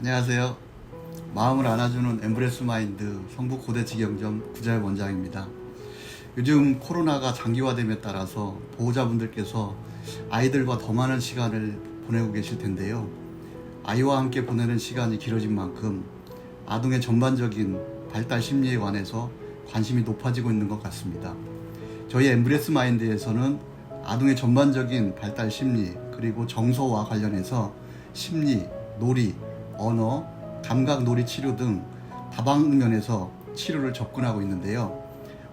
안녕하세요. 마음을 안아주는 엠브레스 마인드 성북고대직영점 구자엽 원장입니다. 요즘 코로나가 장기화됨에 따라서 보호자분들께서 아이들과 더 많은 시간을 보내고 계실 텐데요. 아이와 함께 보내는 시간이 길어진 만큼 아동의 전반적인 발달 심리에 관해서 관심이 높아지고 있는 것 같습니다. 저희 엠브레스 마인드에서는 아동의 전반적인 발달 심리 그리고 정서와 관련해서 심리, 놀이, 언어, 감각 놀이 치료 등 다방면에서 치료를 접근하고 있는데요.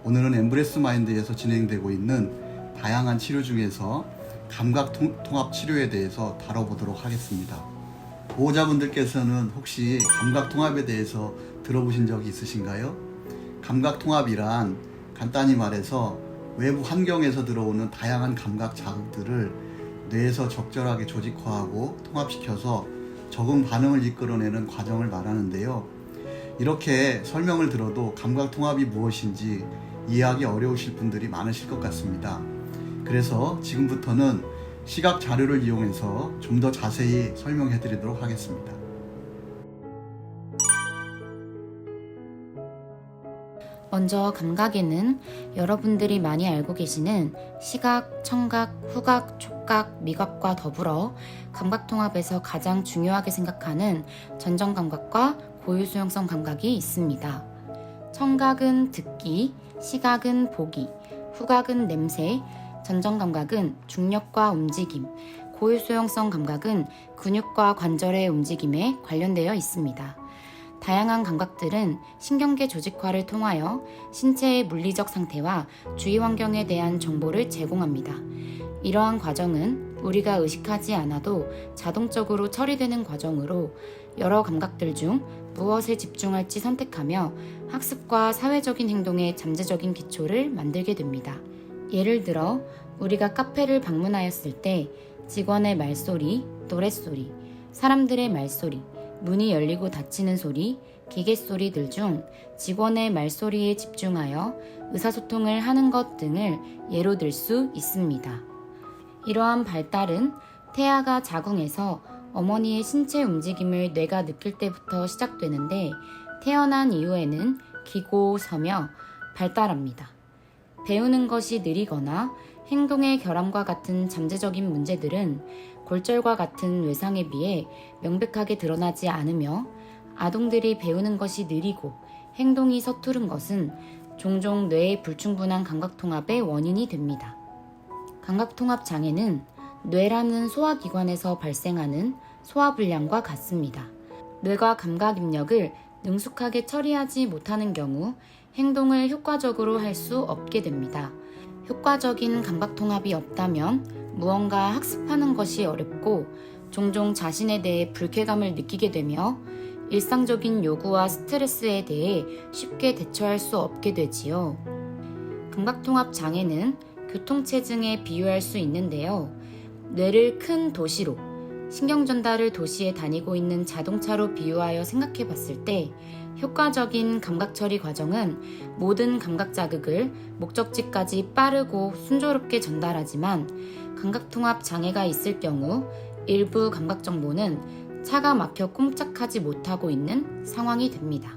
오늘은 엠브레스 마인드에서 진행되고 있는 다양한 치료 중에서 감각 통합 치료에 대해서 다뤄보도록 하겠습니다. 보호자분들께서는 혹시 감각 통합에 대해서 들어보신 적이 있으신가요? 감각 통합이란 간단히 말해서 외부 환경에서 들어오는 다양한 감각 자극들을 뇌에서 적절하게 조직화하고 통합시켜서 적응 반응을 이끌어내는 과정을 말하는데요. 이렇게 설명을 들어도 감각 통합이 무엇인지 이해하기 어려우실 분들이 많으실 것 같습니다. 그래서 지금부터는 시각 자료를 이용해서 좀 더 자세히 설명해 드리도록 하겠습니다. 먼저 감각에는 여러분들이 많이 알고 계시는 시각, 청각, 후각, 촉각, 미각과 더불어 감각통합에서 가장 중요하게 생각하는 전정감각과 고유수용성 감각이 있습니다. 청각은 듣기, 시각은 보기, 후각은 냄새, 전정감각은 중력과 움직임, 고유수용성 감각은 근육과 관절의 움직임에 관련되어 있습니다. 다양한 감각들은 신경계 조직화를 통하여 신체의 물리적 상태와 주위 환경에 대한 정보를 제공합니다. 이러한 과정은 우리가 의식하지 않아도 자동적으로 처리되는 과정으로 여러 감각들 중 무엇에 집중할지 선택하며 학습과 사회적인 행동의 잠재적인 기초를 만들게 됩니다. 예를 들어 우리가 카페를 방문하였을 때 직원의 말소리, 노랫소리, 사람들의 말소리, 문이 열리고 닫히는 소리, 기계 소리들 중 직원의 말소리에 집중하여 의사소통을 하는 것 등을 예로 들 수 있습니다. 이러한 발달은 태아가 자궁에서 어머니의 신체 움직임을 뇌가 느낄 때부터 시작되는데 태어난 이후에는 기고 서며 발달합니다. 배우는 것이 느리거나 행동의 결함과 같은 잠재적인 문제들은 골절과 같은 외상에 비해 명백하게 드러나지 않으며 아동들이 배우는 것이 느리고 행동이 서투른 것은 종종 뇌의 불충분한 감각통합의 원인이 됩니다. 감각통합 장애는 뇌라는 소화기관에서 발생하는 소화불량과 같습니다. 뇌가 감각 입력을 능숙하게 처리하지 못하는 경우 행동을 효과적으로 할 수 없게 됩니다. 효과적인 감각통합이 없다면 무언가 학습하는 것이 어렵고 종종 자신에 대해 불쾌감을 느끼게 되며 일상적인 요구와 스트레스에 대해 쉽게 대처할 수 없게 되지요. 감각통합 장애는 교통체증에 비유할 수 있는데요. 뇌를 큰 도시로, 신경전달을 도시에 다니고 있는 자동차로 비유하여 생각해 봤을 때 효과적인 감각처리 과정은 모든 감각 자극을 목적지까지 빠르고 순조롭게 전달하지만 감각통합 장애가 있을 경우 일부 감각 정보는 차가 막혀 꼼짝하지 못하고 있는 상황이 됩니다.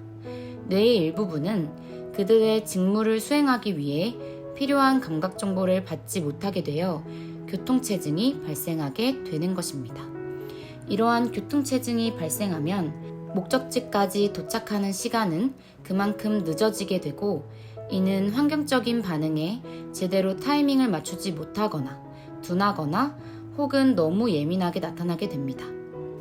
뇌의 일부분은 그들의 직무를 수행하기 위해 필요한 감각 정보를 받지 못하게 되어 교통체증이 발생하게 되는 것입니다. 이러한 교통체증이 발생하면 목적지까지 도착하는 시간은 그만큼 늦어지게 되고 이는 환경적인 반응에 제대로 타이밍을 맞추지 못하거나 둔하거나 혹은 너무 예민하게 나타나게 됩니다.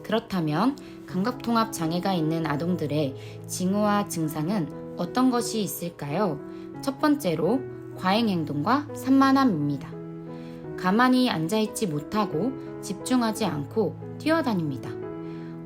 그렇다면 감각통합 장애가 있는 아동들의 징후와 증상은 어떤 것이 있을까요? 첫 번째로 과잉행동과 산만함입니다. 가만히 앉아있지 못하고 집중하지 않고 뛰어다닙니다.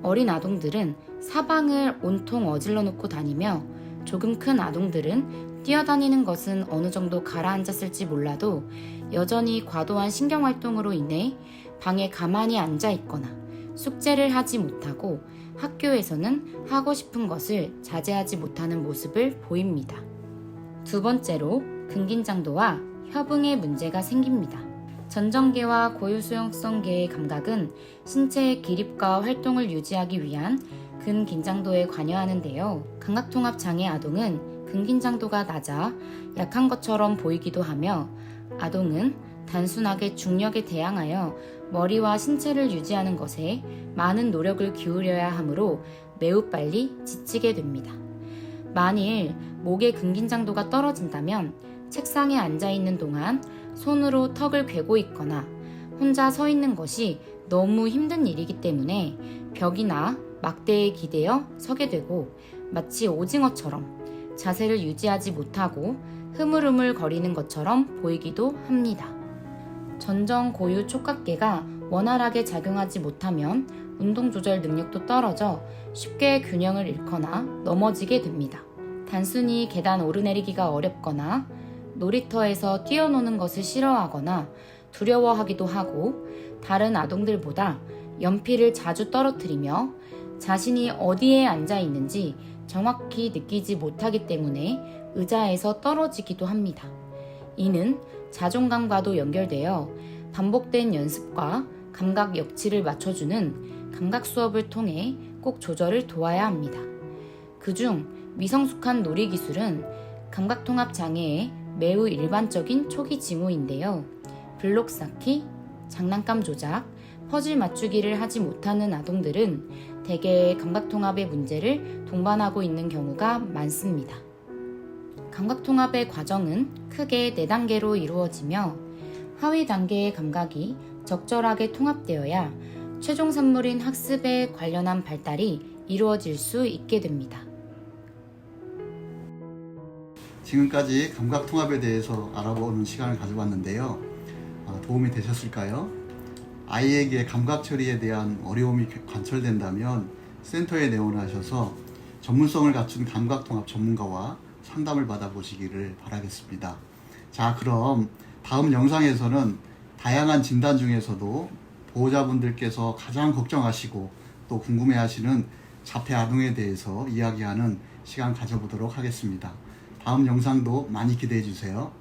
어린 아동들은 사방을 온통 어질러 놓고 다니며 조금 큰 아동들은 뛰어다니는 것은 어느 정도 가라앉았을지 몰라도 여전히 과도한 신경활동으로 인해 방에 가만히 앉아있거나 숙제를 하지 못하고 학교에서는 하고 싶은 것을 자제하지 못하는 모습을 보입니다. 두 번째로 근긴장도와 협응에 문제가 생깁니다. 전정계와 고유수용성계의 감각은 신체의 기립과 활동을 유지하기 위한 근긴장도에 관여하는데요. 감각통합장애 아동은 근긴장도가 낮아 약한 것처럼 보이기도 하며 아동은 단순하게 중력에 대항하여 머리와 신체를 유지하는 것에 많은 노력을 기울여야 하므로 매우 빨리 지치게 됩니다. 만일 목의 근긴장도가 떨어진다면 책상에 앉아 있는 동안 손으로 턱을 괴고 있거나 혼자 서 있는 것이 너무 힘든 일이기 때문에 벽이나 막대에 기대어 서게 되고 마치 오징어처럼 자세를 유지하지 못하고 흐물흐물 거리는 것처럼 보이기도 합니다. 전정 고유 촉각계가 원활하게 작용하지 못하면 운동 조절 능력도 떨어져 쉽게 균형을 잃거나 넘어지게 됩니다. 단순히 계단 오르내리기가 어렵거나 놀이터에서 뛰어노는 것을 싫어하거나 두려워하기도 하고 다른 아동들보다 연필을 자주 떨어뜨리며 자신이 어디에 앉아 있는지 정확히 느끼지 못하기 때문에 의자에서 떨어지기도 합니다. 이는 자존감과도 연결되어 반복된 연습과 감각 역치를 맞춰주는 감각 수업을 통해 꼭 조절을 도와야 합니다. 그중 미성숙한 놀이 기술은 감각통합 장애의 매우 일반적인 초기 징후인데요. 블록 쌓기, 장난감 조작, 퍼즐 맞추기를 하지 못하는 아동들은 대개 감각통합의 문제를 동반하고 있는 경우가 많습니다. 감각통합의 과정은 크게 4단계로 이루어지며 하위 단계의 감각이 적절하게 통합되어야 최종 산물인 학습에 관련한 발달이 이루어질 수 있게 됩니다. 지금까지 감각통합에 대해서 알아보는 시간을 가져봤는데요. 도움이 되셨을까요? 아이에게 감각 처리에 대한 어려움이 관철된다면 센터에 내원하셔서 전문성을 갖춘 감각통합 전문가와 상담을 받아보시기를 바라겠습니다. 자, 그럼 다음 영상에서는 다양한 진단 중에서도 보호자분들께서 가장 걱정하시고 또 궁금해하시는 자폐 아동에 대해서 이야기하는 시간 가져보도록 하겠습니다. 다음 영상도 많이 기대해 주세요.